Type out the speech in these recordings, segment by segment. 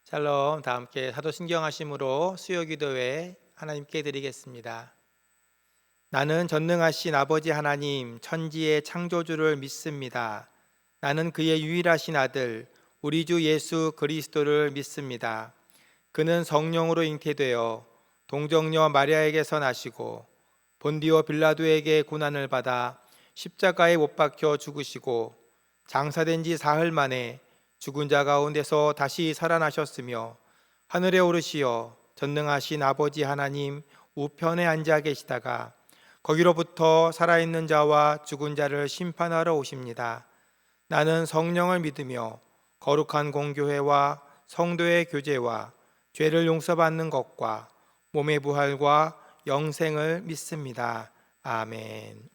샬롬. 다 함께 사도신경 하심으로 수요기도회 하나님께 드리겠습니다. 나는 전능하신 아버지 하나님 천지의 창조주를 믿습니다. 나는 그의 유일하신 아들 우리 주 예수 그리스도를 믿습니다. 그는 성령으로 잉태되어 동정녀 마리아에게서 나시고 본디오 빌라도에게 고난을 받아 십자가에 못 박혀 죽으시고 장사된 지 사흘 만에 죽은 자 가운데서 다시 살아나셨으며 하늘에 오르시어 전능하신 아버지 하나님 우편에 앉아 계시다가 거기로부터 살아있는 자와 죽은 자를 심판하러 오십니다. 나는 성령을 믿으며 거룩한 공교회와 성도의 교제와 죄를 용서받는 것과 몸의 부활과 영생을 믿습니다. 아멘.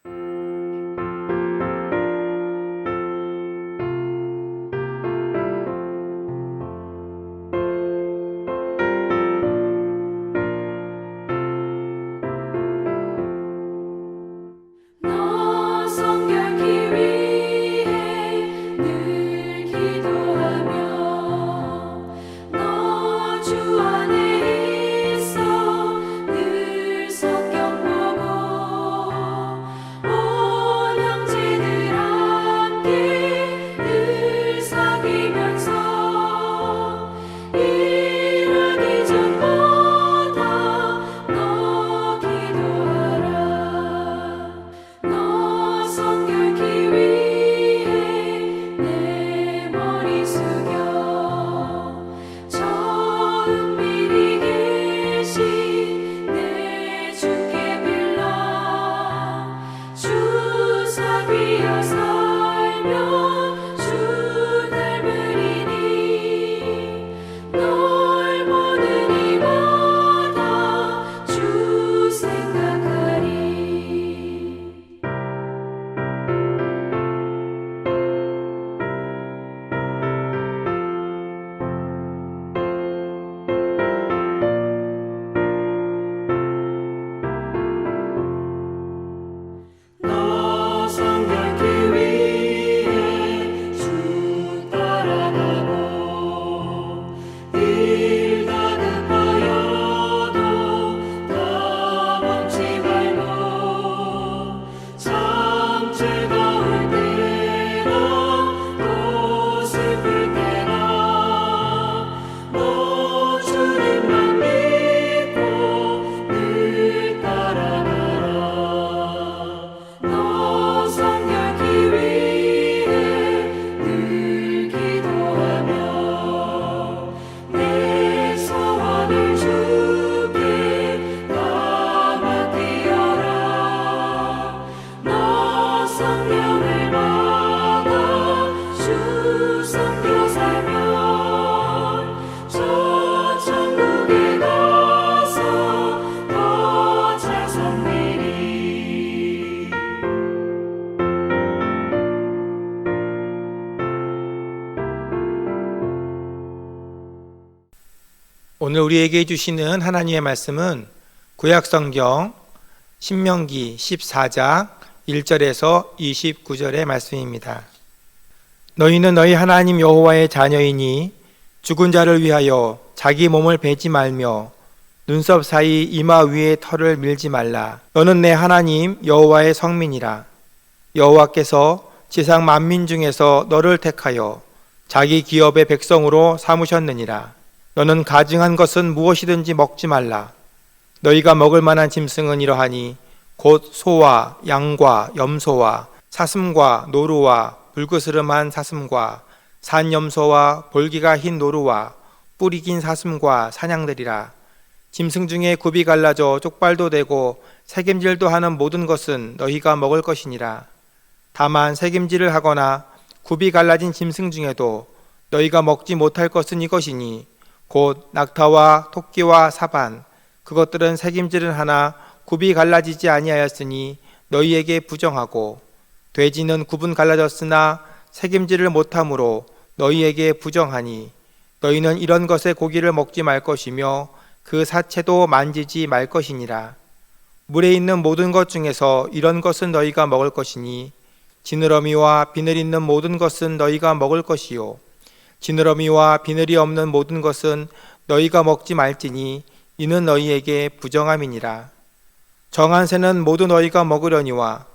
오늘 우리에게 주시는 하나님의 말씀은 구약성경 신명기 14장 1절에서 29절의 말씀입니다. 너희는 너희 하나님 여호와의 자녀이니 죽은 자를 위하여 자기 몸을 베지 말며 눈썹 사이 이마 위에 털을 밀지 말라. 너는 내 하나님 여호와의 성민이라. 여호와께서 지상 만민 중에서 너를 택하여 자기 기업의 백성으로 삼으셨느니라. 너는 가증한 것은 무엇이든지 먹지 말라. 너희가 먹을 만한 짐승은 이러하니 곧 소와 양과 염소와 사슴과 노루와 불그스름한 사슴과 산염소와 볼기가 흰 노루와 뿌리 긴 사슴과 사냥들이라. 짐승 중에 굽이 갈라져 쪽발도 되고 새김질도 하는 모든 것은 너희가 먹을 것이니라. 다만 새김질을 하거나 굽이 갈라진 짐승 중에도 너희가 먹지 못할 것은 이것이니 곧 낙타와 토끼와 사반, 그것들은 새김질은 하나 굽이 갈라지지 아니하였으니 너희에게 부정하고, 돼지는 굽은 갈라졌으나 새김질을 못하므로 너희에게 부정하니 너희는 이런 것의 고기를 먹지 말 것이며 그 사체도 만지지 말 것이니라. 물에 있는 모든 것 중에서 이런 것은 너희가 먹을 것이니 지느러미와 비늘 있는 모든 것은 너희가 먹을 것이요 지느러미와 비늘이 없는 모든 것은 너희가 먹지 말지니 이는 너희에게 부정함이니라. 정한 새는 모두 너희가 먹으려니와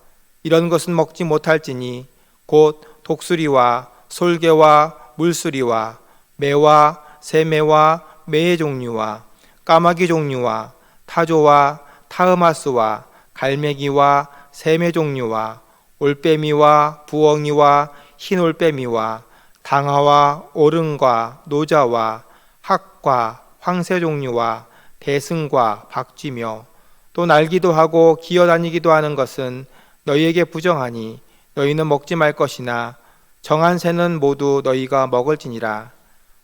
이런 것은 먹지 못할지니 곧 독수리와 솔개와 물수리와 매와 새매와 매의 종류와 까마귀 종류와 타조와 타흐마스와 갈매기와 새매 종류와 올빼미와 부엉이와 흰올빼미와 당아와 오름과 노자와 학과 황새 종류와 대승과 박쥐며 또 날기도 하고 기어다니기도 하는 것은 너희에게 부정하니 너희는 먹지 말 것이나 정한 새는 모두 너희가 먹을지니라.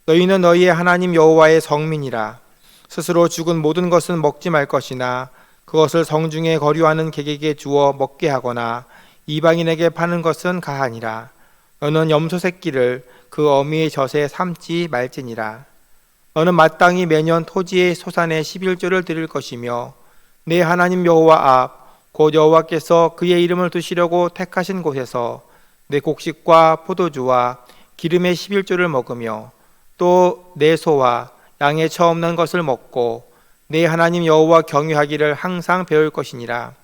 너희는 너희의 하나님 여호와의 성민이라. 스스로 죽은 모든 것은 먹지 말 것이나 그것을 성중에 거류하는 객에게 주어 먹게 하거나 이방인에게 파는 것은 가하니라. 너는 염소 새끼를 그 어미의 젖에 삶지 말지니라. 너는 마땅히 매년 토지의 소산의 11조를 드릴 것이며 내 하나님 여호와 앞 곧 여호와께서 그의 이름을 두시려고 택하신 곳에서 내 곡식과 포도주와 기름의 11조를 먹으며 또 내 소와 양의 처 없는 것을 먹고 내 하나님 여호와 경외하기를 항상 배울 것이니라.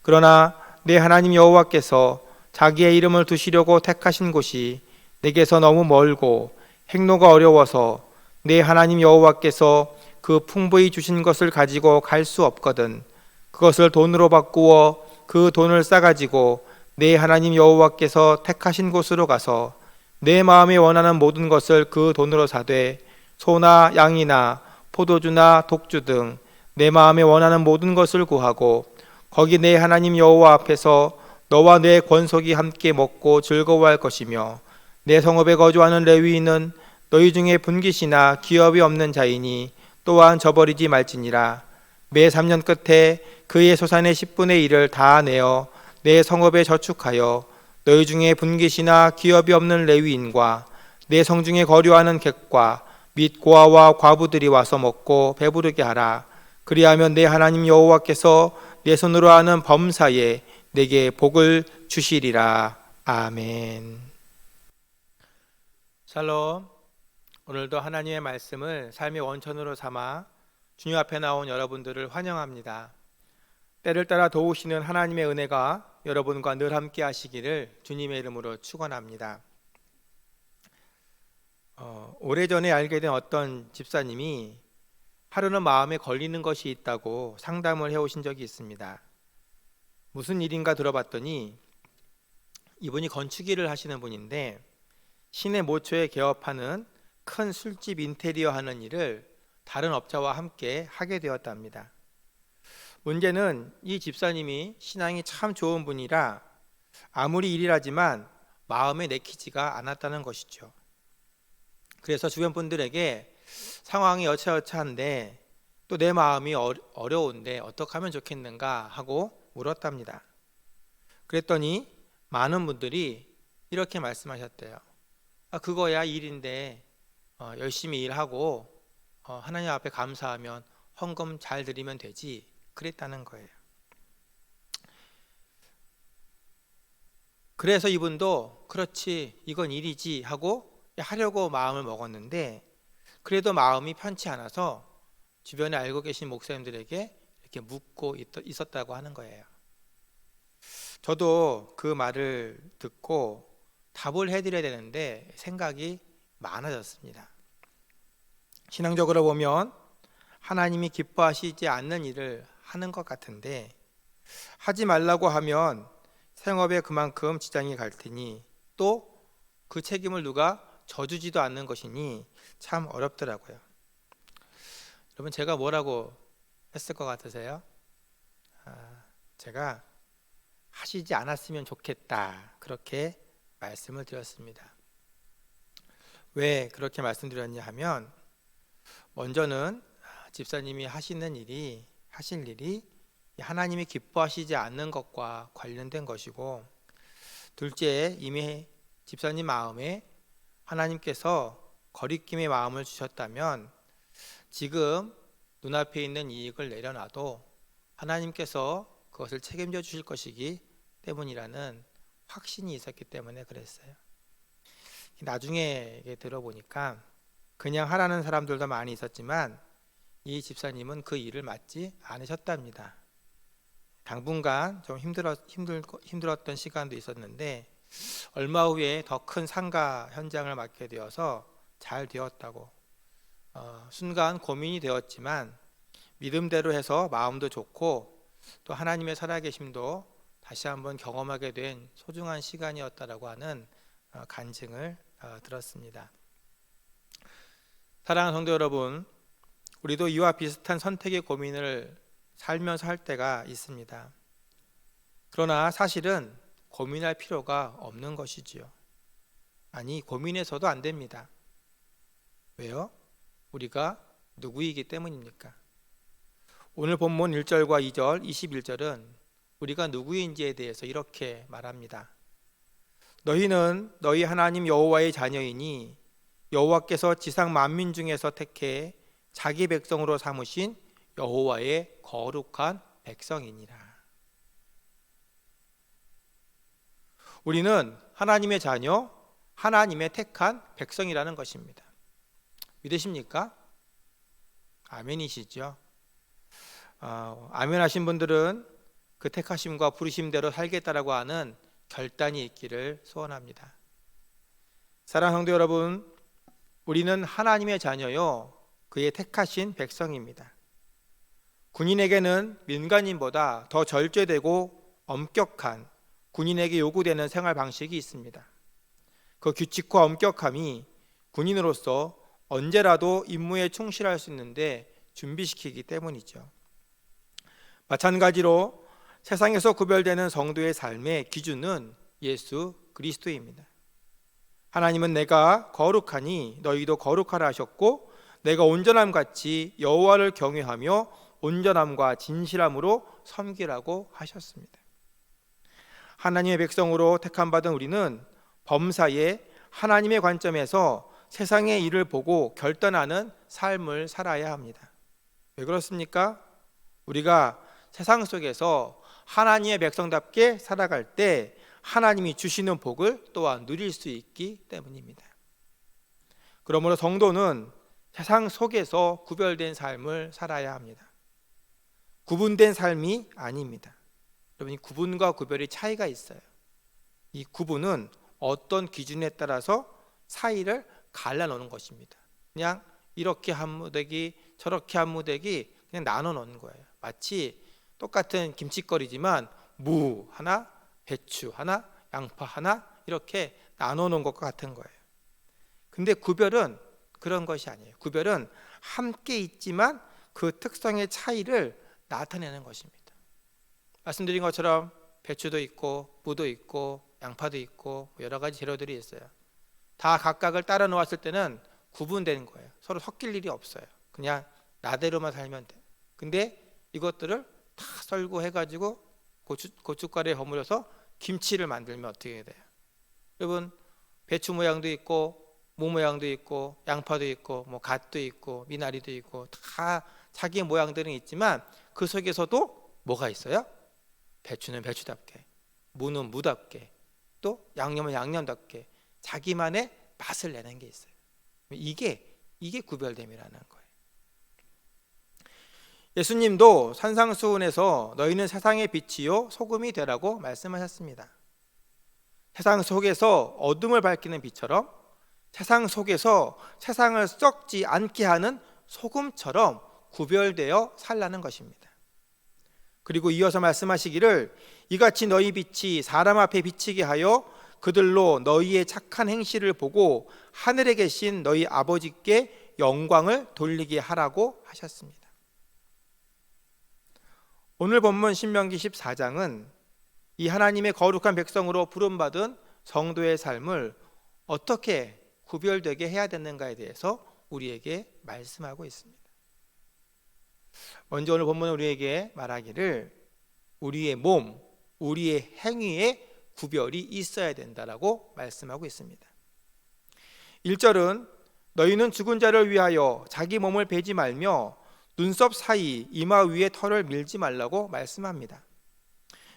그러나 내 하나님 여호와께서 자기의 이름을 두시려고 택하신 곳이 내게서 너무 멀고 행로가 어려워서 내 하나님 여호와께서 그 풍부히 주신 것을 가지고 갈 수 없거든 그것을 돈으로 바꾸어 그 돈을 싸가지고 내 하나님 여호와께서 택하신 곳으로 가서 내 마음에 원하는 모든 것을 그 돈으로 사되 소나 양이나 포도주나 독주 등 내 마음에 원하는 모든 것을 구하고 거기 내 하나님 여호와 앞에서 너와 내 권속이 함께 먹고 즐거워할 것이며 내 성읍에 거주하는 레위인은 너희 중에 분깃이나 기업이 없는 자이니 또한 저버리지 말지니라. 매 3년 끝에 그의 소산의 10분의 1을 다 내어 내 성읍에 저축하여 너희 중에 분깃이나 기업이 없는 레위인과 내 성중에 거류하는 객과 및 고아와 과부들이 와서 먹고 배부르게 하라. 그리하면 내 하나님 여호와께서 내 손으로 하는 범사에 내게 복을 주시리라. 아멘. 샬롬. 오늘도 하나님의 말씀을 삶의 원천으로 삼아 주님 앞에 나온 여러분들을 환영합니다. 때를 따라 도우시는 하나님의 은혜가 여러분과 늘 함께 하시기를 주님의 이름으로 축원합니다. 오래전에 알게 된 어떤 집사님이 하루는 마음에 걸리는 것이 있다고 상담을 해오신 적이 있습니다. 무슨 일인가 들어봤더니 이분이 건축일을 하시는 분인데 시내 모처에 개업하는 큰 술집 인테리어 하는 일을 다른 업자와 함께 하게 되었답니다. 문제는 이 집사님이 신앙이 참 좋은 분이라 아무리 일이라지만 마음에 내키지가 않았다는 것이죠. 그래서 주변 분들에게 상황이 여차여차한데 또 내 마음이 어려운데 어떻게 하면 좋겠는가 하고 물었답니다. 그랬더니 많은 분들이 이렇게 말씀하셨대요. 그거야 일인데 열심히 일하고 하나님 앞에 감사하면 헌금 잘 드리면 되지, 그랬다는 거예요. 그래서 이분도 그렇지 이건 일이지 하고 하려고 마음을 먹었는데 그래도 마음이 편치 않아서 주변에 알고 계신 목사님들에게 이렇게 묻고 있었다고 하는 거예요. 저도 그 말을 듣고 답을 해드려야 되는데 생각이 많아졌습니다. 신앙적으로 보면 하나님이 기뻐하시지 않는 일을 하는 것 같은데 하지 말라고 하면 생업에 그만큼 지장이 갈 테니 또 그 책임을 누가 져주지도 않는 것이니 참 어렵더라고요. 여러분, 제가 뭐라고 했을 것 같으세요? 제가 하시지 않았으면 좋겠다, 그렇게 말씀을 드렸습니다. 왜 그렇게 말씀드렸냐 하면 먼저는 집사님이 하실 일이 하나님이 기뻐하시지 않는 것과 관련된 것이고, 둘째, 이미 집사님 마음에 하나님께서 거리낌의 마음을 주셨다면 지금 눈앞에 있는 이익을 내려놔도 하나님께서 그것을 책임져 주실 것이기 때문이라는 확신이 있었기 때문에 그랬어요. 나중에 들어보니까 그냥 하라는 사람들도 많이 있었지만 이 집사님은 그 일을 맡지 않으셨답니다. 당분간 좀 힘들었던 시간도 있었는데 얼마 후에 더 큰 상가 현장을 맡게 되어서 잘 되었다고, 순간 고민이 되었지만 믿음대로 해서 마음도 좋고 또 하나님의 살아계심도 다시 한번 경험하게 된 소중한 시간이었다라고 하는 간증을 들었습니다. 사랑하는 성도 여러분, 우리도 이와 비슷한 선택의 고민을 살면서 할 때가 있습니다. 그러나 사실은 고민할 필요가 없는 것이지요. 아니, 고민해서도 안 됩니다. 왜요? 우리가 누구이기 때문입니까? 오늘 본문 1절과 2절, 21절은 우리가 누구인지에 대해서 이렇게 말합니다. 너희는 너희 하나님 여호와의 자녀이니 여호와께서 지상 만민 중에서 택해 자기 백성으로 삼으신 여호와의 거룩한 백성이니라. 우리는 하나님의 자녀, 하나님의 택한 백성이라는 것입니다. 믿으십니까? 아멘이시죠? 아멘 하신 분들은 그 택하심과 부르심대로 살겠다라고 하는 결단이 있기를 소원합니다. 사랑하는 성도 여러분, 우리는 하나님의 자녀요, 그의 택하신 백성입니다. 군인에게는 민간인보다 더 절제되고 엄격한 군인에게 요구되는 생활 방식이 있습니다. 그 규칙과 엄격함이 군인으로서 언제라도 임무에 충실할 수 있는데 준비시키기 때문이죠. 마찬가지로 세상에서 구별되는 성도의 삶의 기준은 예수 그리스도입니다. 하나님은 내가 거룩하니 너희도 거룩하라 하셨고 내가 온전함 같이 여호와를 경외하며 온전함과 진실함으로 섬기라고 하셨습니다. 하나님의 백성으로 택함받은 우리는 범사에 하나님의 관점에서 세상의 일을 보고 결단하는 삶을 살아야 합니다. 왜 그렇습니까? 우리가 세상 속에서 하나님의 백성답게 살아갈 때 하나님이 주시는 복을 또한 누릴 수 있기 때문입니다. 그러므로 성도는 세상 속에서 구별된 삶을 살아야 합니다. 구분된 삶이 아닙니다. 여러분, 이 구분과 구별이 차이가 있어요. 이 구분은 어떤 기준에 따라서 사이를 갈라놓는 것입니다. 그냥 이렇게 한 무대기 저렇게 한 무대기 그냥 나눠 놓는 거예요. 마치 똑같은 김치거리지만 무 하나, 배추 하나, 양파 하나 이렇게 나눠 놓은 것과 같은 거예요. 근데 구별은 그런 것이 아니에요. 구별은 함께 있지만 그 특성의 차이를 나타내는 것입니다. 말씀드린 것처럼 배추도 있고 무도 있고 양파도 있고 여러 가지 재료들이 있어요. 다 각각을 따라 놓았을 때는 구분되는 거예요. 서로 섞일 일이 없어요. 그냥 나대로만 살면 돼. 근데 이것들을 다 썰고 해가지고 고춧가루에 버무려서 김치를 만들면 어떻게 돼요? 여러분, 배추 모양도 있고 무 모양도 있고 양파도 있고 뭐 갓도 있고 미나리도 있고 다 자기의 모양들은 있지만 그 속에서도 뭐가 있어요? 배추는 배추답게, 무는 무답게, 또 양념은 양념답게 자기만의 맛을 내는 게 있어요. 이게 구별됨이라는 거예요. 예수님도 산상수훈에서 너희는 세상의 빛이요 소금이 되라고 말씀하셨습니다. 세상 속에서 어둠을 밝히는 빛처럼 세상 속에서 세상을 썩지 않게 하는 소금처럼 구별되어 살라는 것입니다. 그리고 이어서 말씀하시기를 이같이 너희 빛이 사람 앞에 비치게 하여 그들로 너희의 착한 행실을 보고 하늘에 계신 너희 아버지께 영광을 돌리게 하라고 하셨습니다. 오늘 본문 신명기 14장은 이 하나님의 거룩한 백성으로 부름받은 성도의 삶을 어떻게 구별되게 해야 되는가에 대해서 우리에게 말씀하고 있습니다. 먼저 오늘 본문은 우리에게 말하기를 우리의 몸, 우리의 행위에 구별이 있어야 된다라고 말씀하고 있습니다. 1절은 너희는 죽은 자를 위하여 자기 몸을 베지 말며 눈썹 사이 이마 위에 털을 밀지 말라고 말씀합니다.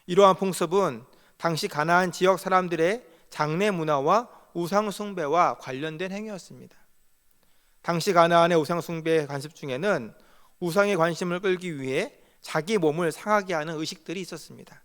이러한 풍습은 당시 가나안 지역 사람들의 장례 문화와 우상 숭배와 관련된 행위였습니다. 당시 가나안의 우상 숭배 관습 중에는 우상의 관심을 끌기 위해 자기 몸을 상하게 하는 의식들이 있었습니다.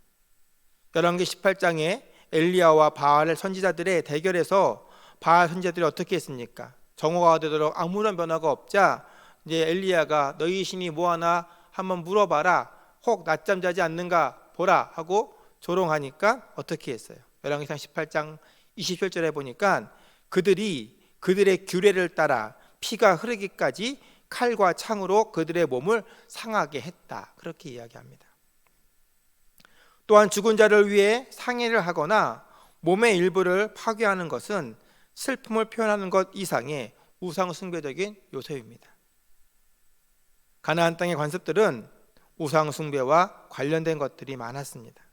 열왕기 18장에 엘리야와 바알 선지자들의 대결에서 바알 선지자들이 어떻게 했습니까? 정오가 되도록 아무런 변화가 없자 이제 엘리야가 너희 신이 뭐하나 한번 물어봐라. 혹 낮잠 자지 않는가 보라 하고 조롱하니까 어떻게 했어요? 열왕기상 18장 27절에 보니까 그들이 그들의 규례를 따라 피가 흐르기까지 칼과 창으로 그들의 몸을 상하게 했다. 그렇게 이야기합니다. 또한 죽은 자를 위해 상해를 하거나 몸의 일부를 파괴하는 것은 슬픔을 표현하는 것 이상의 우상 숭배적인 요소입니다. 가나안 땅의 관습들은 우상 숭배와 관련된 것들이 많았습니다.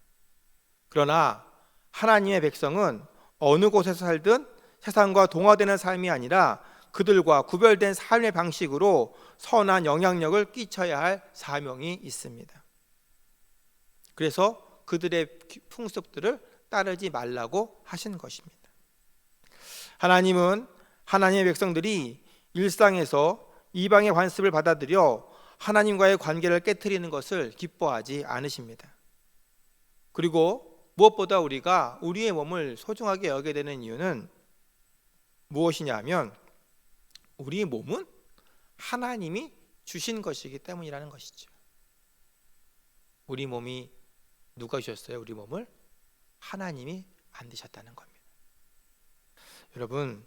그러나 하나님의 백성은 어느 곳에서 살든 세상과 동화되는 삶이 아니라 그들과 구별된 삶의 방식으로 선한 영향력을 끼쳐야 할 사명이 있습니다. 그래서 그들의 풍습들을 따르지 말라고 하신 것입니다. 하나님은 하나님의 백성들이 일상에서 이방의 관습을 받아들여 하나님과의 관계를 깨트리는 것을 기뻐하지 않으십니다. 그리고 무엇보다 우리가 우리의 몸을 소중하게 여기게 되는 이유는 무엇이냐 하면 우리 몸은 하나님이 주신 것이기 때문이라는 것이죠. 우리 몸이 누가 주셨어요? 우리 몸을 하나님이 만드셨다는 겁니다. 여러분,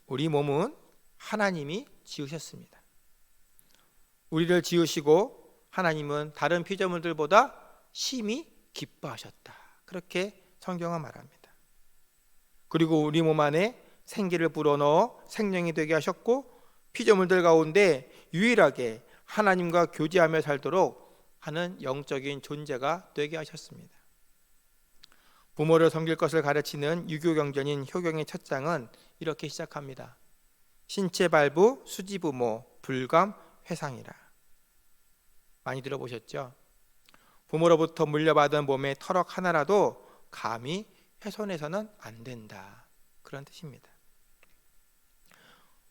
우리 몸은 하나님이 지으셨습니다. 우리를 지으시고 하나님은 다른 피조물들보다 심히 기뻐하셨다. 그렇게 성경은 말합니다. 그리고 우리 몸 안에 생기를 불어넣어 생명이 되게 하셨고 피조물들 가운데 유일하게 하나님과 교제하며 살도록 하는 영적인 존재가 되게 하셨습니다. 부모를 섬길 것을 가르치는 유교 경전인 효경의 첫 장은 이렇게 시작합니다. 신체 발부 수지부모 불감 회상이라. 많이 들어보셨죠? 부모로부터 물려받은 몸의 터럭 하나라도 감히 훼손해서는 안 된다. 그런 뜻입니다.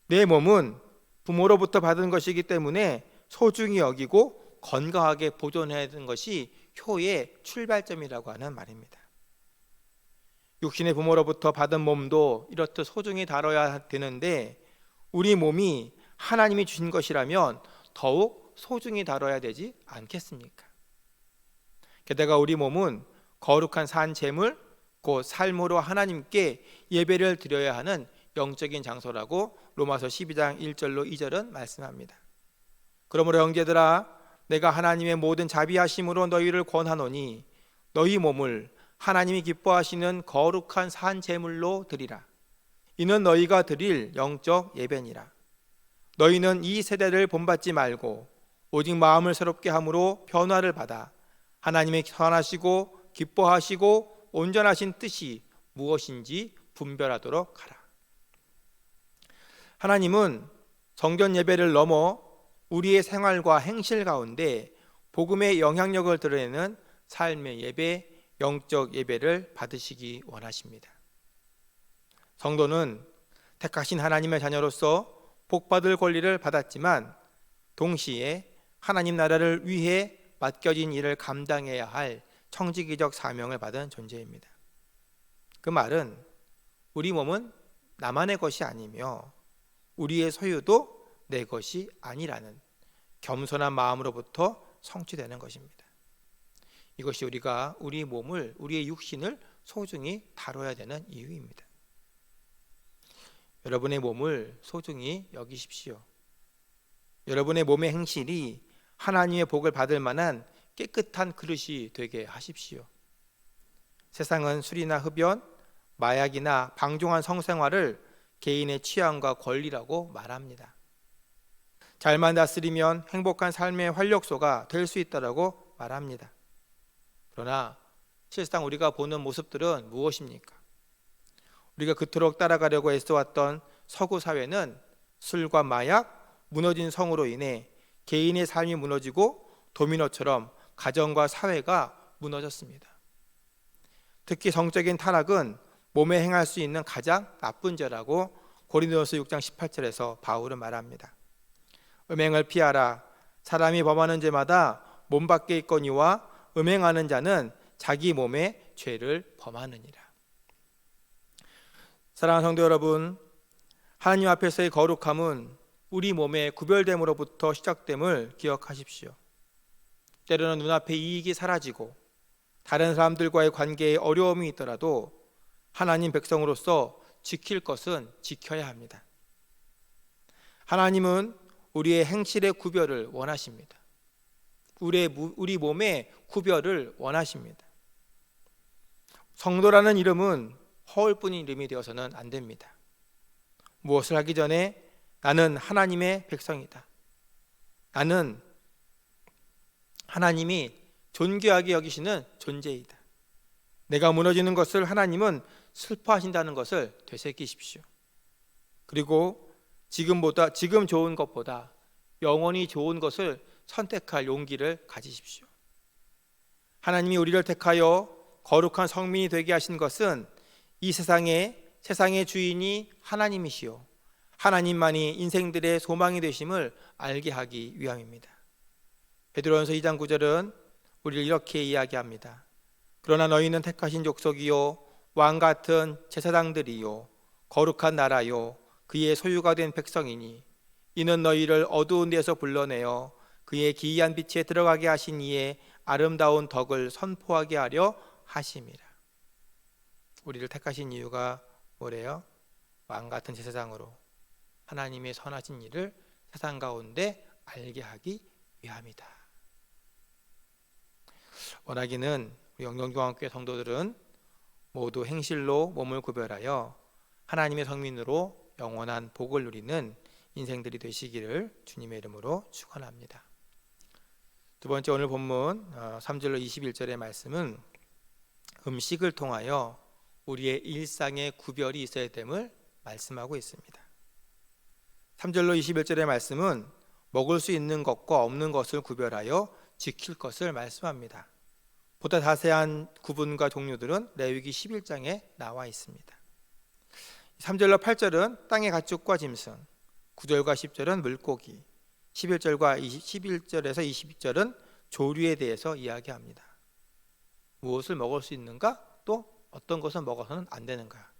내 몸은 부모로부터 받은 것이기 때문에 소중히 여기고 건강하게 보존해야 하는 것이 효의 출발점이라고 하는 말입니다. 육신의 부모로부터 받은 몸도 이렇듯 소중히 다뤄야 되는데 우리 몸이 하나님이 주신 것이라면 더욱 소중히 다뤄야 되지 않겠습니까? 게다가 우리 몸은 거룩한 산 제물, 곧 삶으로 하나님께 예배를 드려야 하는 영적인 장소라고 로마서 12장 1절로 2절은 말씀합니다. 그러므로 형제들아, 내가 하나님의 모든 자비하심으로 너희를 권하노니 너희 몸을 하나님이 기뻐하시는 거룩한 산 제물로 드리라. 이는 너희가 드릴 영적 예배니라. 너희는 이 세대를 본받지 말고 오직 마음을 새롭게 함으로 변화를 받아 하나님의 선하시고 기뻐하시고 온전하신 뜻이 무엇인지 분별하도록 하라. 하나님은 성전 예배를 넘어 우리의 생활과 행실 가운데 복음의 영향력을 드러내는 삶의 예배, 영적 예배를 받으시기 원하십니다. 성도는 택하신 하나님의 자녀로서 복받을 권리를 받았지만 동시에 하나님 나라를 위해 맡겨진 일을 감당해야 할 청지기적 사명을 받은 존재입니다. 그 말은 우리 몸은 나만의 것이 아니며 우리의 소유도 내 것이 아니라는 겸손한 마음으로부터 성취되는 것입니다. 이것이 우리가 우리 몸을, 우리의 육신을 소중히 다뤄야 되는 이유입니다. 여러분의 몸을 소중히 여기십시오. 여러분의 몸의 행실이 하나님의 복을 받을 만한 깨끗한 그릇이 되게 하십시오. 세상은 술이나 흡연, 마약이나 방종한 성생활을 개인의 취향과 권리라고 말합니다. 잘만 다스리면 행복한 삶의 활력소가 될 수 있다고 말합니다. 그러나 실상 우리가 보는 모습들은 무엇입니까? 우리가 그토록 따라가려고 애써왔던 서구 사회는 술과 마약, 무너진 성으로 인해 개인의 삶이 무너지고 도미노처럼 가정과 사회가 무너졌습니다. 특히 성적인 타락은 몸에 행할 수 있는 가장 나쁜 죄라고 고린도전서 6장 18절에서 바울은 말합니다. 음행을 피하라. 사람이 범하는 죄마다 몸 밖에 있거니와 음행하는 자는 자기 몸에 죄를 범하느니라. 사랑하는 성도 여러분, 하나님 앞에서의 거룩함은 우리 몸의 구별됨으로부터 시작됨을 기억하십시오. 때로는 눈앞에 이익이 사라지고 다른 사람들과의 관계에 어려움이 있더라도 하나님 백성으로서 지킬 것은 지켜야 합니다. 하나님은 우리의 행실의 구별을 원하십니다. 우리 몸의 구별을 원하십니다. 성도라는 이름은 허울뿐인 이름이 되어서는 안 됩니다. 무엇을 하기 전에 나는 하나님의 백성이다. 나는 하나님이 존귀하게 여기시는 존재이다. 내가 무너지는 것을 하나님은 슬퍼하신다는 것을 되새기십시오. 그리고 지금 좋은 것보다 영원히 좋은 것을 선택할 용기를 가지십시오. 하나님이 우리를 택하여 거룩한 성민이 되게 하신 것은 이 세상의 주인이 하나님이시요 하나님만이 인생들의 소망이 되심을 알게 하기 위함입니다. 베드로전서 2장 9절은 우리를 이렇게 이야기합니다. 그러나 너희는 택하신 족속이요 왕 같은 제사장들이요 거룩한 나라요 그의 소유가 된 백성이니 이는 너희를 어두운 데서 불러내어 그의 기이한 빛에 들어가게 하신 이의 아름다운 덕을 선포하게 하려 하심이라. 우리를 택하신 이유가 뭐래요? 왕 같은 제사장으로 하나님의 선하신 일을 세상 가운데 알게 하기 위함이다. 원하기는 우리 영영교환교회 성도들은 모두 행실로 몸을 구별하여 하나님의 성민으로 영원한 복을 누리는 인생들이 되시기를 주님의 이름으로 축원합니다. 두 번째 오늘 본문 3절로 21절의 말씀은 음식을 통하여 우리의 일상의 구별이 있어야 됨을 말씀하고 있습니다. 3절로 21절의 말씀은 먹을 수 있는 것과 없는 것을 구별하여 지킬 것을 말씀합니다. 보다 자세한 구분과 종류들은 레위기 11장에 나와 있습니다. 3절로 8절은 땅의 가축과 짐승, 9절과 10절은 물고기, 11절에서 20절은 조류에 대해서 이야기합니다. 무엇을 먹을 수 있는가? 또 어떤 것은 먹어서는 안 되는가?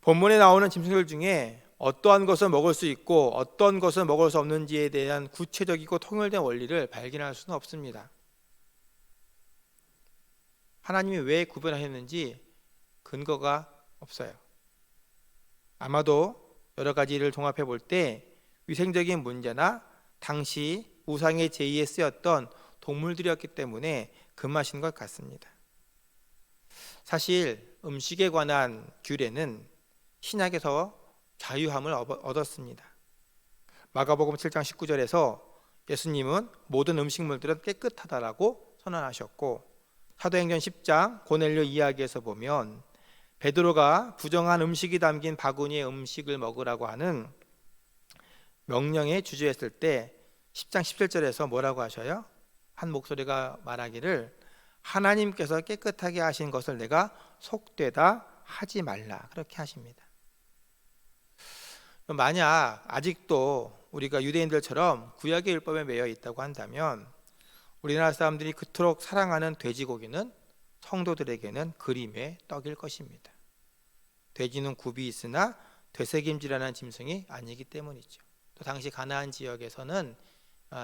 본문에 나오는 짐승들 중에 어떠한 것을 먹을 수 있고 어떤 것을 먹을 수 없는지에 대한 구체적이고 통일된 원리를 발견할 수는 없습니다. 하나님이 왜 구별하셨는지 근거가 없어요. 아마도 여러 가지를 종합해 볼 때 위생적인 문제나 당시 우상의 제의에 쓰였던 동물들이었기 때문에 금하신 것 같습니다. 사실 음식에 관한 규례는 신약에서 자유함을 얻었습니다. 마가복음 7장 19절에서 예수님은 모든 음식물들은 깨끗하다라고 선언하셨고, 사도행전 10장 고넬료 이야기에서 보면 베드로가 부정한 음식이 담긴 바구니에 음식을 먹으라고 하는 명령에 주저했을 때 10장 17절에서 뭐라고 하셔요? 한 목소리가 말하기를 하나님께서 깨끗하게 하신 것을 내가 속되다 하지 말라, 그렇게 하십니다. 만약 아직도 우리가 유대인들처럼 구약의 율법에 매여 있다고 한다면 우리나라 사람들이 그토록 사랑하는 돼지고기는 성도들에게는 그림의 떡일 것입니다. 돼지는 굽이 있으나 되새김질하는 짐승이 아니기 때문이죠. 또 당시 가나안 지역에서는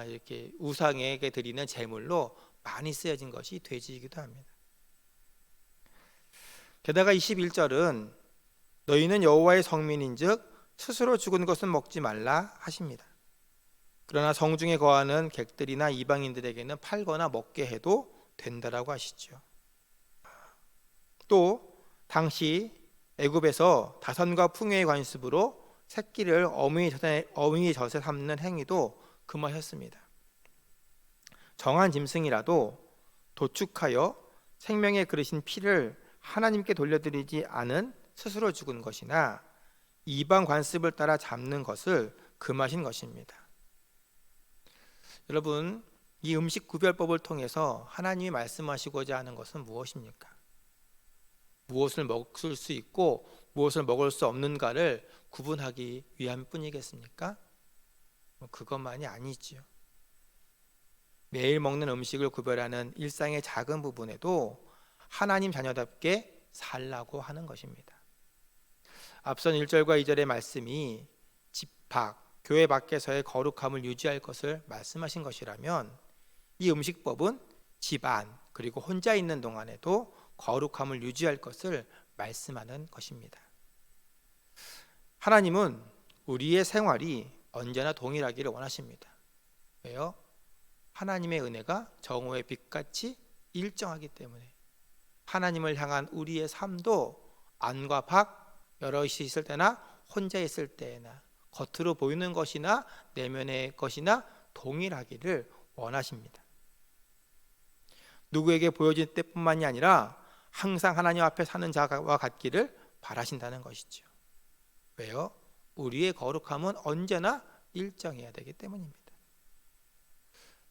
이렇게 우상에게 드리는 제물로 많이 쓰여진 것이 돼지이기도 합니다. 게다가 21절은 너희는 여호와의 성민인즉 스스로 죽은 것은 먹지 말라 하십니다. 그러나 성중에 거하는 객들이나 이방인들에게는 팔거나 먹게 해도 된다라고 하시죠. 또 당시 애굽에서 다선과 풍요의 관습으로 새끼를 어미의 젖에 삼는 행위도 금하셨습니다. 정한 짐승이라도 도축하여 생명의 그르신 피를 하나님께 돌려드리지 않은 스스로 죽은 것이나 이방 관습을 따라 잡는 것을 금하신 것입니다. 여러분, 이 음식 구별법을 통해서 하나님이 말씀하시고자 하는 것은 무엇입니까? 무엇을 먹을 수 있고 무엇을 먹을 수 없는가를 구분하기 위함 뿐이겠습니까? 그것만이 아니지요. 매일 먹는 음식을 구별하는 일상의 작은 부분에도 하나님 자녀답게 살라고 하는 것입니다. 앞선 1절과 2절의 말씀이 집 밖, 교회 밖에서의 거룩함을 유지할 것을 말씀하신 것이라면 이 음식법은 집 안, 그리고 혼자 있는 동안에도 거룩함을 유지할 것을 말씀하는 것입니다. 하나님은 우리의 생활이 언제나 동일하기를 원하십니다. 왜요? 하나님의 은혜가 정오의 빛같이 일정하기 때문에 하나님을 향한 우리의 삶도 안과 밖, 여럿이 있을 때나 혼자 있을 때나 겉으로 보이는 것이나 내면의 것이나 동일하기를 원하십니다. 누구에게 보여질 때뿐만이 아니라 항상 하나님 앞에 사는 자와 같기를 바라신다는 것이죠. 왜요? 우리의 거룩함은 언제나 일정해야 되기 때문입니다.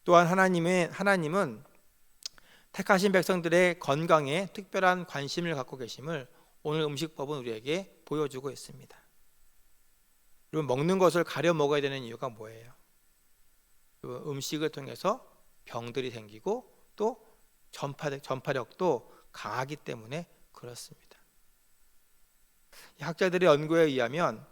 또한 하나님은 택하신 백성들의 건강에 특별한 관심을 갖고 계심을 오늘 음식법은 우리에게 보여주고 있습니다. 그리고 먹는 것을 가려 먹어야 되는 이유가 뭐예요? 음식을 통해서 병들이 생기고 또 전파력도 강하기 때문에 그렇습니다. 학자들의 연구에 의하면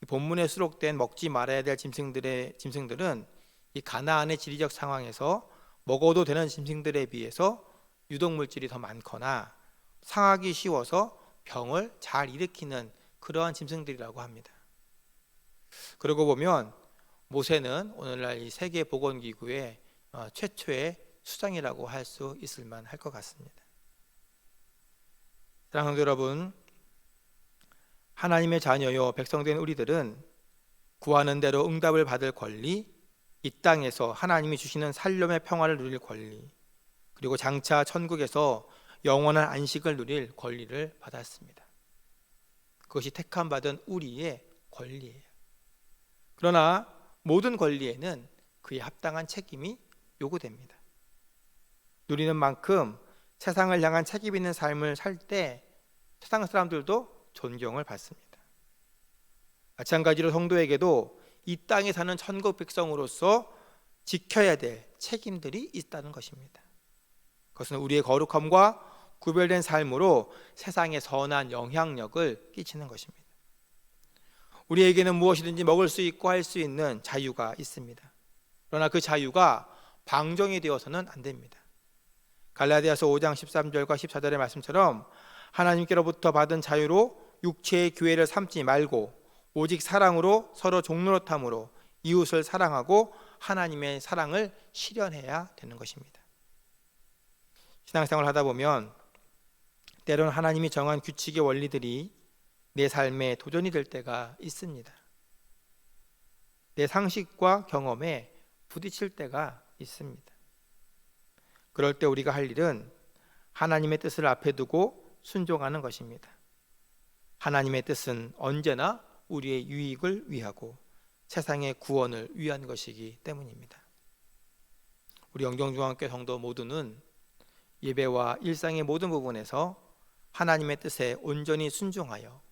본문에 수록된 먹지 말아야 될 짐승들은 이 가나안의 지리적 상황에서 먹어도 되는 짐승들에 비해서 유독물질이 더 많거나 상하기 쉬워서 병을 잘 일으키는 그러한 짐승들이라고 합니다. 그러고 보면 모세는 오늘날 이 세계보건기구의 최초의 수장이라고 할 수 있을 만할 것 같습니다. 사랑하는 여러분, 하나님의 자녀요 백성된 우리들은 구하는 대로 응답을 받을 권리, 이 땅에서 하나님이 주시는 살림의 평화를 누릴 권리, 그리고 장차 천국에서 영원한 안식을 누릴 권리를 받았습니다. 그것이 택함받은 우리의 권리예요. 그러나 모든 권리에는 그에 합당한 책임이 요구됩니다. 누리는 만큼 세상을 향한 책임 있는 삶을 살 때 세상 사람들도 존경을 받습니다. 마찬가지로 성도에게도 이 땅에 사는 천국 백성으로서 지켜야 될 책임들이 있다는 것입니다. 그것은 우리의 거룩함과 구별된 삶으로 세상에 선한 영향력을 끼치는 것입니다. 우리에게는 무엇이든지 먹을 수 있고 할 수 있는 자유가 있습니다. 그러나 그 자유가 방종이 되어서는 안 됩니다. 갈라디아서 5장 13절과 14절의 말씀처럼 하나님께로부터 받은 자유로 육체의 교회를 삼지 말고 오직 사랑으로 서로 종노릇함으로 이웃을 사랑하고 하나님의 사랑을 실현해야 되는 것입니다. 신앙생활을 하다 보면 때로는 하나님이 정한 규칙의 원리들이 내 삶에 도전이 될 때가 있습니다. 내 상식과 경험에 부딪힐 때가 있습니다. 그럴 때 우리가 할 일은 하나님의 뜻을 앞에 두고 순종하는 것입니다. 하나님의 뜻은 언제나 우리의 유익을 위하고 세상의 구원을 위한 것이기 때문입니다. 우리 영정중앙교회 성도 모두는 예배와 일상의 모든 부분에서 하나님의 뜻에 온전히 순종하여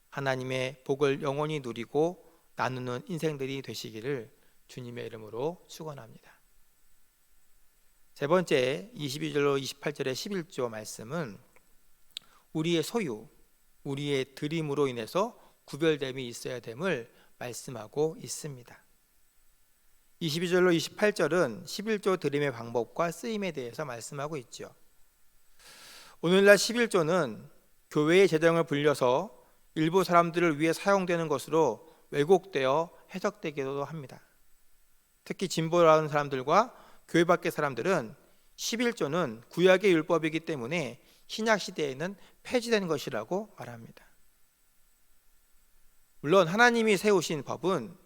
하나님의 복을 영원히 누리고 나누는 인생들이 되시기를 주님의 이름으로 축원합니다. 세 번째 22절로 28절의 11조 말씀은 우리의 소유, 우리의 드림으로 인해서 구별됨이 있어야 됨을 말씀하고 있습니다. 22절로 28절은 11조 드림의 방법과 쓰임에 대해서 말씀하고 있죠. 오늘날 11조는 교회의 재정을 불려서 일부 사람들을 위해 사용되는 것으로 왜곡되어 해석되기도 합니다. 특히 진보라는 사람들과 교회 밖의 사람들은 11조는 구약의 율법이기 때문에 신약 시대에는 폐지된 것이라고 말합니다. 물론 하나님이 세우신 법은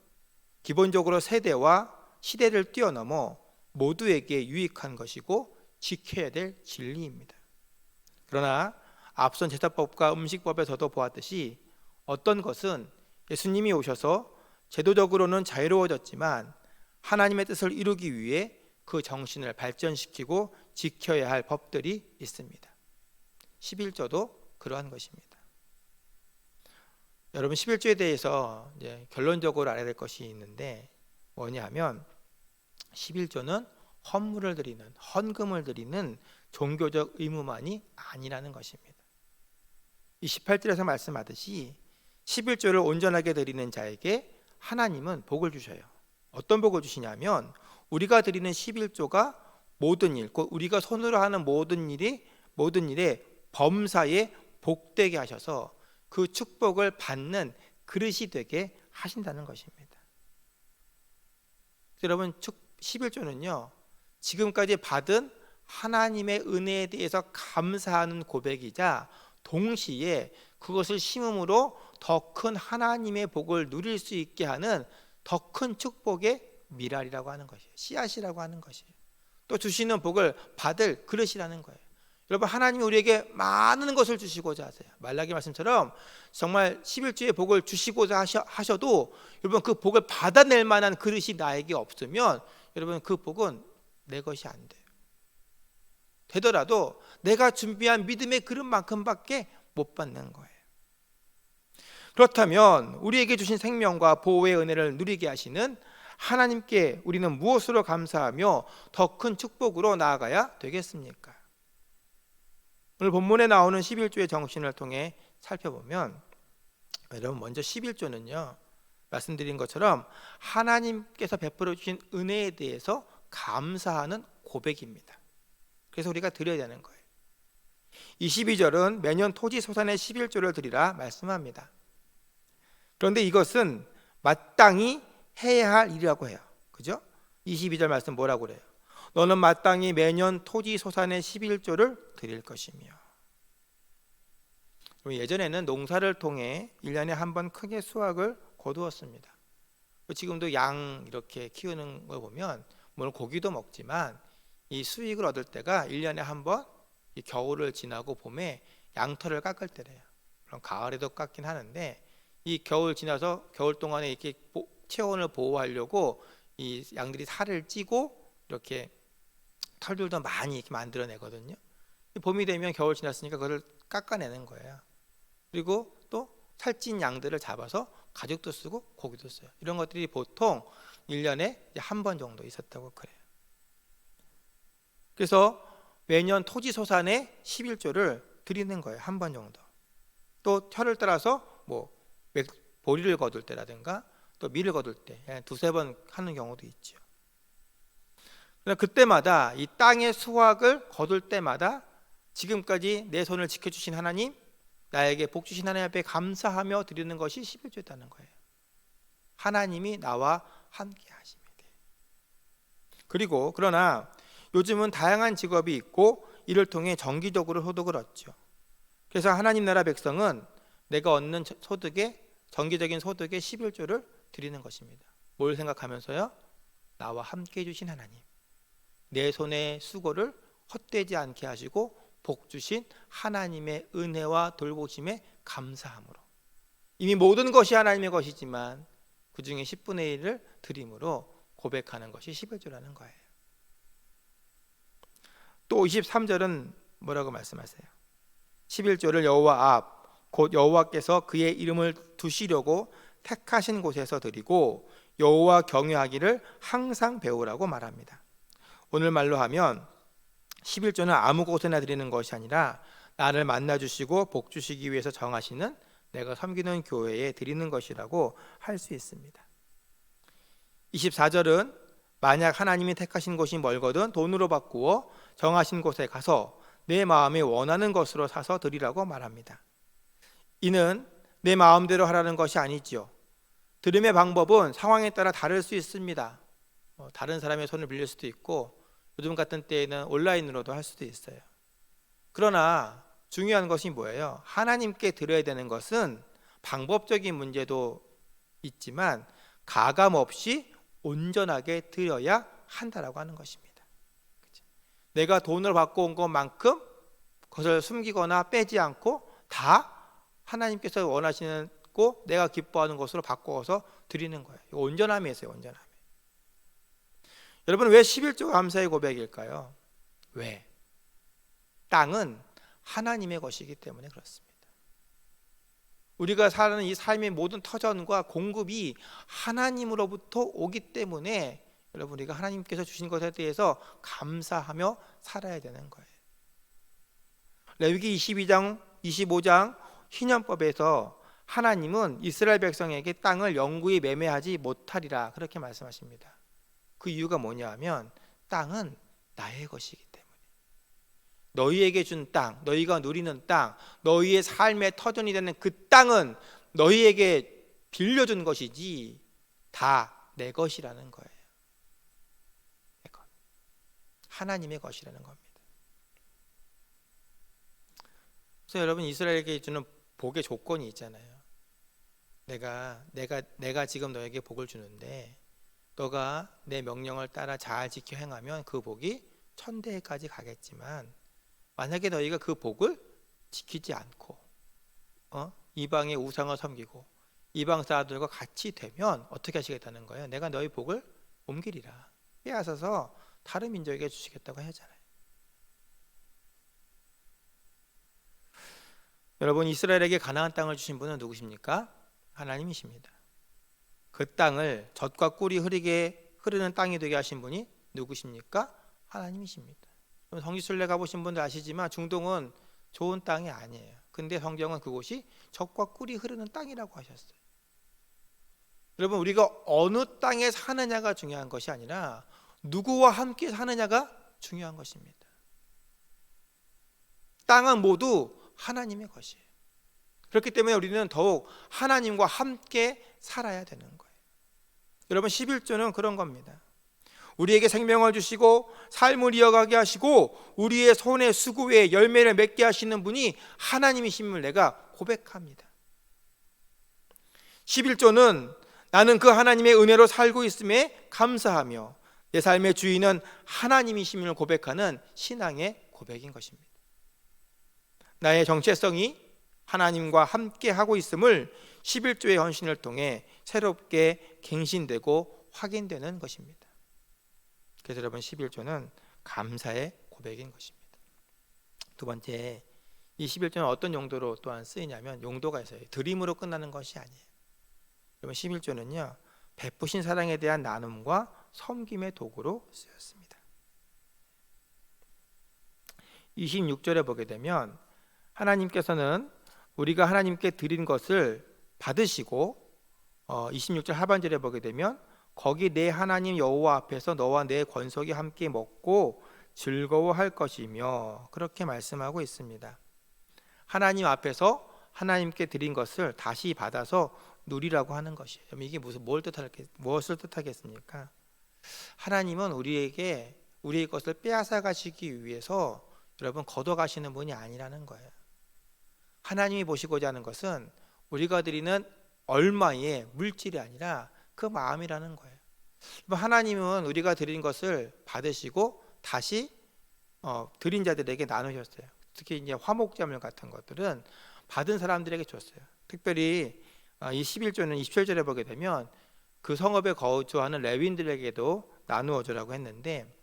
기본적으로 세대와 시대를 뛰어넘어 모두에게 유익한 것이고 지켜야 될 진리입니다. 그러나 앞선 제사법과 음식법에서도 보았듯이 어떤 것은 예수님이 오셔서 제도적으로는 자유로워졌지만 하나님의 뜻을 이루기 위해 그 정신을 발전시키고 지켜야 할 법들이 있습니다. 11조도 그러한 것입니다. 여러분, 11조에 대해서 이제 결론적으로 알아야 될 것이 있는데 뭐냐 하면 11조는 헌물을 드리는, 헌금을 드리는 종교적 의무만이 아니라는 것입니다. 28절에서 말씀하듯이 11조를 온전하게 드리는 자에게 하나님은 복을 주셔요. 어떤 복을 주시냐면 우리가 드리는 11조가 모든 일, 곧 우리가 손으로 하는 모든 일에 범사에 복되게 하셔서 그 축복을 받는 그릇이 되게 하신다는 것입니다. 여러분, 11조는요 지금까지 받은 하나님의 은혜에 대해서 감사하는 고백이자 동시에 그것을 심음으로 더 큰 하나님의 복을 누릴 수 있게 하는 더 큰 축복의 미랄이라고 하는 것이에요. 씨앗이라고 하는 것이에요. 또 주시는 복을 받을 그릇이라는 거예요. 여러분, 하나님이 우리에게 많은 것을 주시고자 하세요. 말라기 말씀처럼 정말 11조의 복을 주시고자 하셔도 여러분 그 복을 받아낼 만한 그릇이 나에게 없으면 여러분 그 복은 내 것이 안 돼요. 되더라도 내가 준비한 믿음의 그릇만큼밖에 못 받는 거예요. 그렇다면 우리에게 주신 생명과 보호의 은혜를 누리게 하시는 하나님께 우리는 무엇으로 감사하며 더 큰 축복으로 나아가야 되겠습니까? 오늘 본문에 나오는 11조의 정신을 통해 살펴보면 여러분, 먼저 11조는요 말씀드린 것처럼 하나님께서 베풀어 주신 은혜에 대해서 감사하는 고백입니다. 그래서 우리가 드려야 되는 거예요. 22절은 매년 토지 소산의 11조를 드리라 말씀합니다. 그런데 이것은 마땅히 해야 할 일이라고 해요. 그죠? 22절 말씀 뭐라고 그래요? 너는 마땅히 매년 토지 소산의 11조를 드릴 것이며. 예전에는 농사를 통해 1년에 한 번 크게 수확을 거두었습니다. 지금도 양 이렇게 키우는 걸 보면 물론 고기도 먹지만 이 수익을 얻을 때가 1년에 한 번 겨울을 지나고 봄에 양털을 깎을 때래요. 물론 가을에도 깎긴 하는데 이 겨울 지나서 겨울 동안에 이렇게 체온을 보호하려고 이 양들이 살을 찌고 이렇게 털들도 많이 이렇게 만들어내거든요. 봄이 되면 겨울 지났으니까 그걸 깎아내는 거예요. 그리고 또 살찐 양들을 잡아서 가죽도 쓰고 고기도 써요. 이런 것들이 보통 1년에 한 번 정도 있었다고 그래요. 그래서 매년 토지 소산의 11조를 드리는 거예요. 한 번 정도. 또 털을 따라서 뭐 보리를 거둘 때라든가 또 밀을 거둘 때 두세 번 하는 경우도 있죠. 그때마다 이 땅의 수확을 거둘 때마다 지금까지 내 손을 지켜주신 하나님, 나에게 복 주신 하나님 앞에 감사하며 드리는 것이 11조였다는 거예요. 하나님이 나와 함께 하십니다. 그러나 요즘은 다양한 직업이 있고 이를 통해 정기적으로 소득을 얻죠. 그래서 하나님 나라 백성은 내가 얻는 소득의 정기적인 소득의 11조를 드리는 것입니다. 뭘 생각하면서요? 나와 함께 해주신 하나님, 내 손의 수고를 헛되지 않게 하시고 복 주신 하나님의 은혜와 돌보심에 감사함으로, 이미 모든 것이 하나님의 것이지만 그 중에 10분의 1을 드림으로 고백하는 것이 11조라는 거예요. 또 23절은 뭐라고 말씀하세요? 11조를 여호와 앞 곧 여호와께서 그의 이름을 두시려고 택하신 곳에서 드리고 여호와 경외하기를 항상 배우라고 말합니다. 오늘 말로 하면 11조는 아무 곳에나 드리는 것이 아니라 나를 만나주시고 복 주시기 위해서 정하시는 내가 섬기는 교회에 드리는 것이라고 할 수 있습니다. 24절은 만약 하나님이 택하신 곳이 멀거든 돈으로 바꾸어 정하신 곳에 가서 내 마음이 원하는 것으로 사서 드리라고 말합니다. 이는 내 마음대로 하라는 것이 아니지요. 드림의 방법은 상황에 따라 다를 수 있습니다. 다른 사람의 손을 빌릴 수도 있고 요즘 같은 때에는 온라인으로도 할 수도 있어요. 그러나 중요한 것이 뭐예요? 하나님께 드려야 되는 것은 방법적인 문제도 있지만 가감 없이 온전하게 드려야 한다라고 하는 것입니다. 내가 돈을 받고 온 것만큼 그것을 숨기거나 빼지 않고 다 하나님께서 원하시는 있고 내가 기뻐하는 것으로 바꿔서 드리는 거예요. 이거 온전함이 있어요. 온전함이. 여러분, 왜 11조 감사의 고백일까요? 왜? 땅은 하나님의 것이기 때문에 그렇습니다. 우리가 사는 이 삶의 모든 터전과 공급이 하나님으로부터 오기 때문에 여러분, 우리가 하나님께서 주신 것에 대해서 감사하며 살아야 되는 거예요. 레위기 22장, 25장 희년법에서 하나님은 이스라엘 백성에게 땅을 영구히 매매하지 못하리라 그렇게 말씀하십니다. 그 이유가 뭐냐 하면 땅은 나의 것이기 때문에, 너희에게 준 땅, 너희가 누리는 땅, 너희의 삶의 터전이 되는 그 땅은 너희에게 빌려준 것이지 다 내 것이라는 거예요. 내 것. 하나님의 것이라는 겁니다. 그래서 여러분, 이스라엘에게 주는 복의 조건이 있잖아요. 내가 지금 너에게 복을 주는데 너가 내 명령을 따라 잘 지켜 행하면 그 복이 천대까지 가겠지만, 만약에 너희가 그 복을 지키지 않고 이방의 우상을 섬기고 이방 사람들과 같이 되면 어떻게 하시겠다는 거예요? 내가 너희 복을 옮기리라, 빼앗아서 다른 민족에게 주시겠다고 하잖아요. 여러분, 이스라엘에게 가나안 땅을 주신 분은 누구십니까? 하나님이십니다. 그 땅을 젖과 꿀이 흐르는 땅이 되게 하신 분이 누구십니까? 하나님이십니다. 성지순례 가보신 분들 아시지만 중동은 좋은 땅이 아니에요. 근데 성경은 그곳이 젖과 꿀이 흐르는 땅이라고 하셨어요. 여러분, 우리가 어느 땅에 사느냐가 중요한 것이 아니라 누구와 함께 사느냐가 중요한 것입니다. 땅은 모두 하나님의 것이에요. 그렇기 때문에 우리는 더욱 하나님과 함께 살아야 되는 거예요. 여러분, 11조는 그런 겁니다. 우리에게 생명을 주시고 삶을 이어가게 하시고 우리의 손의 수고에 열매를 맺게 하시는 분이 하나님이심을 내가 고백합니다. 11조는 나는 그 하나님의 은혜로 살고 있음에 감사하며 내 삶의 주인은 하나님이심을 고백하는 신앙의 고백인 것입니다. 나의 정체성이 하나님과 함께 하고 있음을 11조의 헌신을 통해 새롭게 갱신되고 확인되는 것입니다. 그래서 여러분, 11조는 감사의 고백인 것입니다. 두 번째, 이 11조는 어떤 용도로 또한 쓰이냐면 용도가 있어요. 드림으로 끝나는 것이 아니에요. 여러분, 11조는요 베푸신 사랑에 대한 나눔과 섬김의 도구로 쓰였습니다. 26절에 보게 되면 하나님께서는 우리가 하나님께 드린 것을 받으시고 26절 하반절에 보게 되면 거기 내 하나님 여호와 앞에서 너와 내 권속이 함께 먹고 즐거워할 것이며 그렇게 말씀하고 있습니다. 하나님 앞에서 하나님께 드린 것을 다시 받아서 누리라고 하는 것이에요. 이게 무엇을 뜻하겠습니까? 하나님은 우리에게 우리의 것을 빼앗아 가시기 위해서 여러분 걷어가시는 분이 아니라는 거예요. 하나님이 보시고자 하는 것은 우리가 드리는 얼마의 물질이 아니라 그 마음이라는 거예요. 하나님은 우리가 드린 것을 받으시고 다시 드린 자들에게 나누셨어요. 특히 이제 화목제물 같은 것들은 받은 사람들에게 줬어요. 특별히 이 11조는 27절에 보게 되면 그 성읍에 거주하는 레위인들에게도 나누어 주라고 했는데,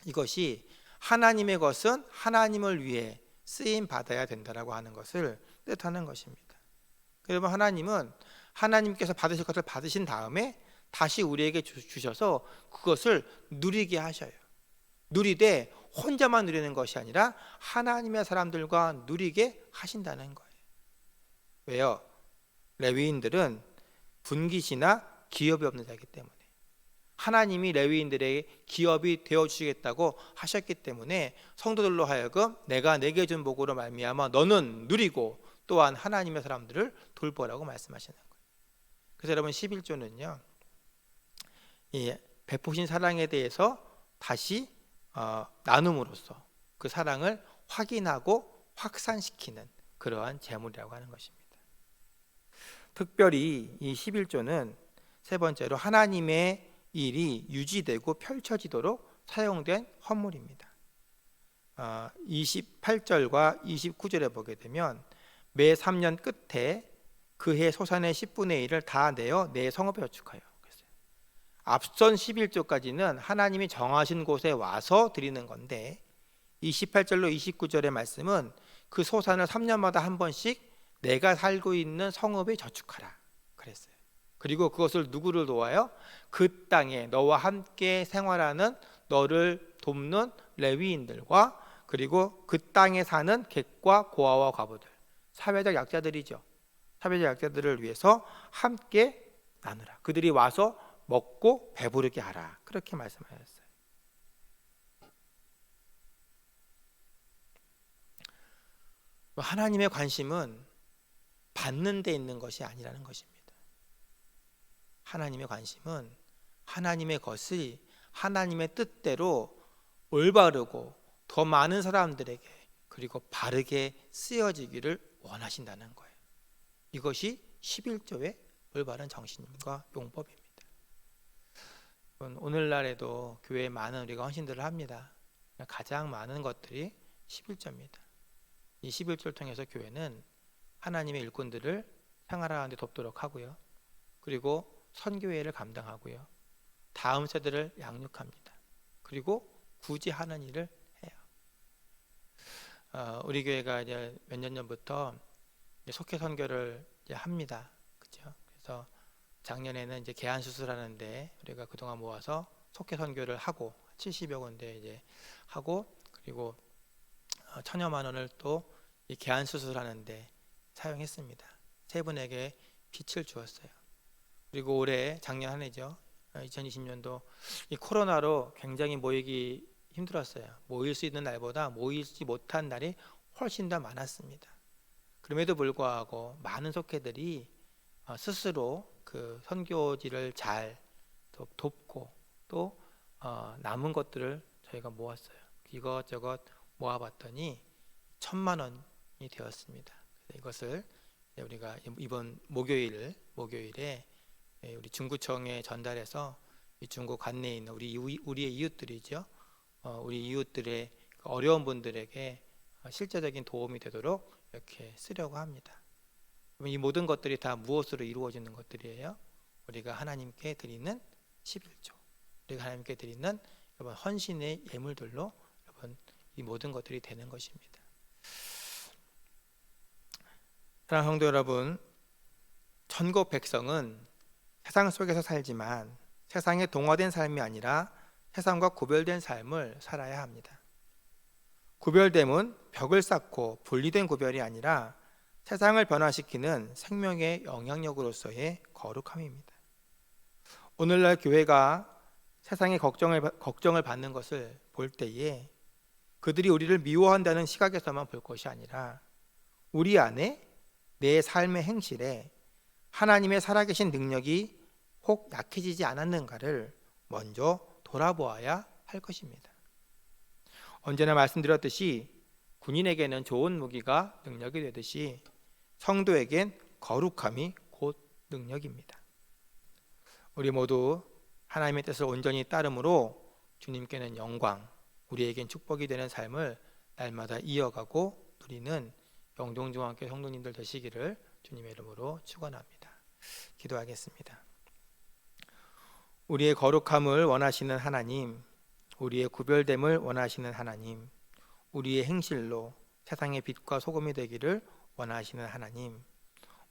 이것이 하나님의 것은 하나님을 위해 쓰임 받아야 된다라고 하는 것을 뜻하는 것입니다. 여러분, 하나님은 하나님께서 받으실 것을 받으신 다음에 다시 우리에게 주셔서 그것을 누리게 하셔요. 누리되 혼자만 누리는 것이 아니라 하나님의 사람들과 누리게 하신다는 거예요. 왜요? 레위인들은 분깃이나 기업이 없는 자이기 때문에, 하나님이 레위인들에게 기업이 되어주시겠다고 하셨기 때문에 성도들로 하여금 내가 내게 준 복으로 말미암아 너는 누리고 또한 하나님의 사람들을 돌보라고 말씀하시는 거예요. 그래서 여러분, 11조는요 이 베푸신 사랑에 대해서 다시 나눔으로써 그 사랑을 확인하고 확산시키는 그러한 제물이라고 하는 것입니다. 특별히 이 11조는 세 번째로 하나님의 일이 유지되고 펼쳐지도록 사용된 헌물입니다. 28절과 29절에 보게 되면 매 3년 끝에 그 해 소산의 10분의 1을 다 내어 내 성읍에 저축하여. 그랬어요. 앞선 11조까지는 하나님이 정하신 곳에 와서 드리는 건데, 28절로 29절의 말씀은 그 소산을 3년마다 한 번씩 내가 살고 있는 성읍에 저축하라 그랬어요. 그리고 그것을 누구를 도와요? 그 땅에 너와 함께 생활하는 너를 돕는 레위인들과, 그리고 그 땅에 사는 객과 고아와 과부들, 사회적 약자들이죠. 사회적 약자들을 위해서 함께 나누라. 그들이 와서 먹고 배부르게 하라. 그렇게 말씀하셨어요. 하나님의 관심은 받는 데 있는 것이 아니라는 것입니다. 하나님의 관심은 하나님의 것이 하나님의 뜻대로 올바르고 더 많은 사람들에게, 그리고 바르게 쓰여지기를 원하신다는 거예요. 이것이 11조의 올바른 정신과 용법입니다. 오늘날에도 교회에 많은 우리가 헌신들을 합니다. 가장 많은 것들이 11조입니다. 이 11조를 통해서 교회는 하나님의 일꾼들을 생활하는 데 돕도록 하고요. 그리고 선교회를 감당하고요. 다음 세대를 양육합니다. 그리고 구제하는 일을 해요. 우리 교회가 이제 몇 년 전부터 속회 선교를 이제 합니다. 그렇죠? 그래서 작년에는 이제 개안 수술하는데 우리가 그동안 모아서 속회 선교를 하고 70여 군데 이제 하고, 그리고 1,000여만 원을 또 이 개안 수술하는데 사용했습니다. 세 분에게 빛을 주었어요. 그리고 올해 작년 한 해죠. 2020년도 이 코로나로 굉장히 모이기 힘들었어요. 모일 수 있는 날보다 모이지 못한 날이 훨씬 더 많았습니다. 그럼에도 불구하고 많은 속회들이 스스로 그 선교지를 잘 돕고 또 남은 것들을 저희가 모았어요. 이것저것 모아봤더니 1,000만 원이 되었습니다. 이것을 우리가 이번 목요일에 우리 중구청에 전달해서 이 중국 관내에 있는 우리의 이웃들이죠. 우리 이웃들의 어려운 분들에게 실제적인 도움이 되도록 이렇게 쓰려고 합니다. 이 모든 것들이 다 무엇으로 이루어지는 것들이에요? 우리가 하나님께 드리는 11조, 우리가 하나님께 드리는 여러분 헌신의 예물들로 여러분 이 모든 것들이 되는 것입니다. 사랑하는 성도 여러분, 천국 백성은 세상 속에서 살지만 세상에 동화된 삶이 아니라 세상과 구별된 삶을 살아야 합니다. 구별됨은 벽을 쌓고 분리된 구별이 아니라 세상을 변화시키는 생명의 영향력으로서의 거룩함입니다. 오늘날 교회가 세상의 걱정을 받는 것을 볼 때에 그들이 우리를 미워한다는 시각에서만 볼 것이 아니라 우리 안에 내 삶의 행실에 하나님의 살아계신 능력이 혹 약해지지 않았는가를 먼저 돌아보아야 할 것입니다. 언제나 말씀드렸듯이 군인에게는 좋은 무기가 능력이 되듯이 성도에겐 거룩함이 곧 능력입니다. 우리 모두 하나님의 뜻을 온전히 따름으로 주님께는 영광, 우리에겐 축복이 되는 삶을 날마다 이어가고 누리는 영동중앙교회 성도님들 되시기를 주님의 이름으로 축원합니다. 기도하겠습니다. 우리의 거룩함을 원하시는 하나님, 우리의 구별됨을 원하시는 하나님, 우리의 행실로 세상의 빛과 소금이 되기를 원하시는 하나님,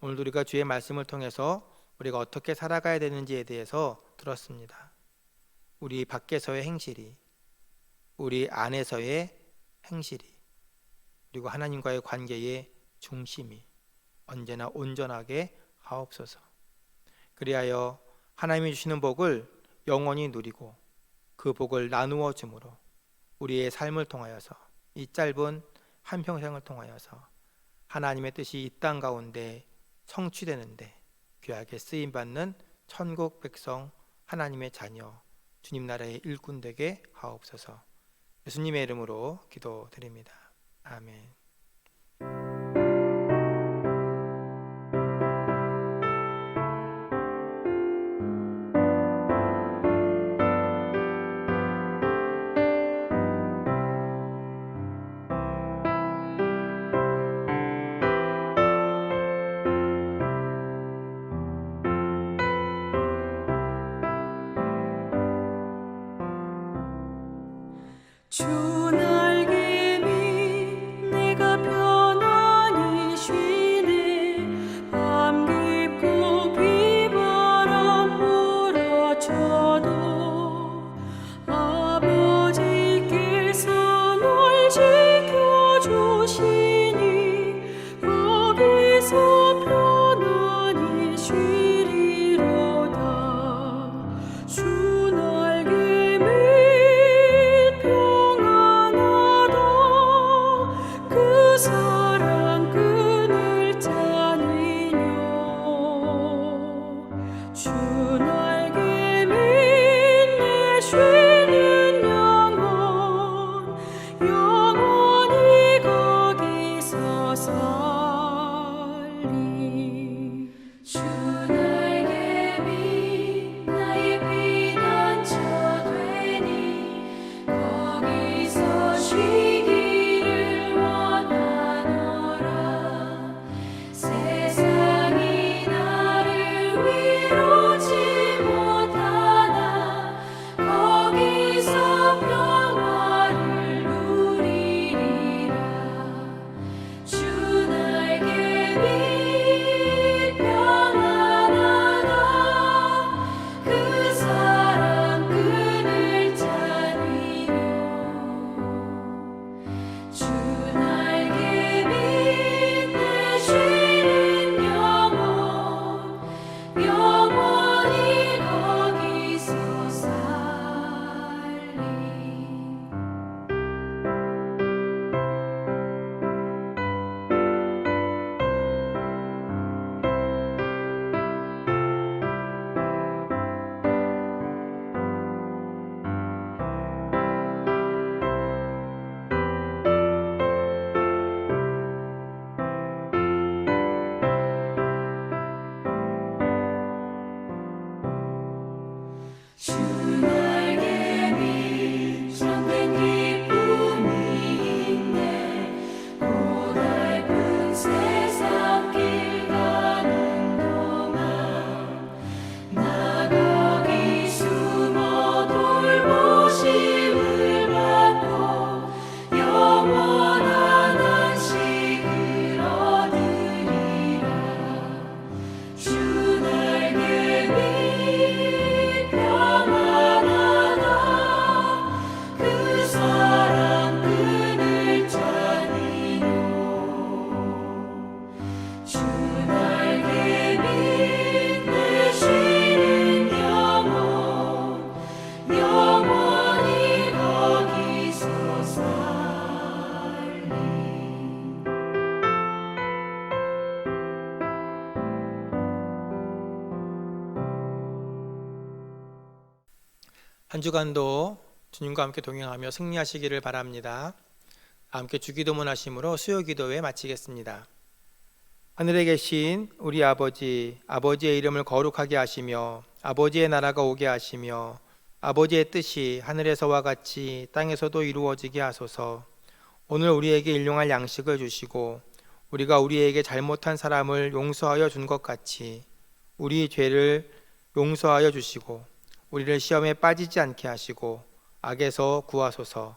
오늘도 우리가 주의 말씀을 통해서 우리가 어떻게 살아가야 되는지에 대해서 들었습니다. 우리 밖에서의 행실이, 우리 안에서의 행실이, 그리고 하나님과의 관계의 중심이 언제나 온전하게 하옵소서. 그리하여 하나님이 주시는 복을 영원히 누리고 그 복을 나누어 주므로 우리의 삶을 통하여서 이 짧은 한평생을 통하여서 하나님의 뜻이 이 땅 가운데 성취되는데 귀하게 쓰임받는 천국 백성 하나님의 자녀 주님 나라의 일꾼 되게 하옵소서. 예수님의 이름으로 기도드립니다. 아멘. 주 날개 밑 참된 기쁨이 있네. 고달픈 세상 길 가는 동안 나 거기 숨어 돌보심을 받고 영원한 안식을 얻으리라. 주 날개 밑 평안하다. 그 사랑 끈을 짜니요. 주 날개 밑 내 쉬는 영혼 영원히 거기서 살리. 한 주간도 주님과 함께 동행하며 승리하시기를 바랍니다. 함께 주기도문 하심으로 수요기도회 마치겠습니다. 하늘에 계신 우리 아버지, 아버지의 이름을 거룩하게 하시며 아버지의 나라가 오게 하시며 아버지의 뜻이 하늘에서와 같이 땅에서도 이루어지게 하소서. 오늘 우리에게 일용할 양식을 주시고 우리가 우리에게 잘못한 사람을 용서하여 준 것 같이 우리 죄를 용서하여 주시고 우리를 시험에 빠지지 않게 하시고 악에서 구하소서.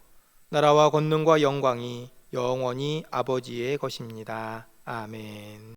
나라와 권능과 영광이 영원히 아버지의 것입니다. 아멘.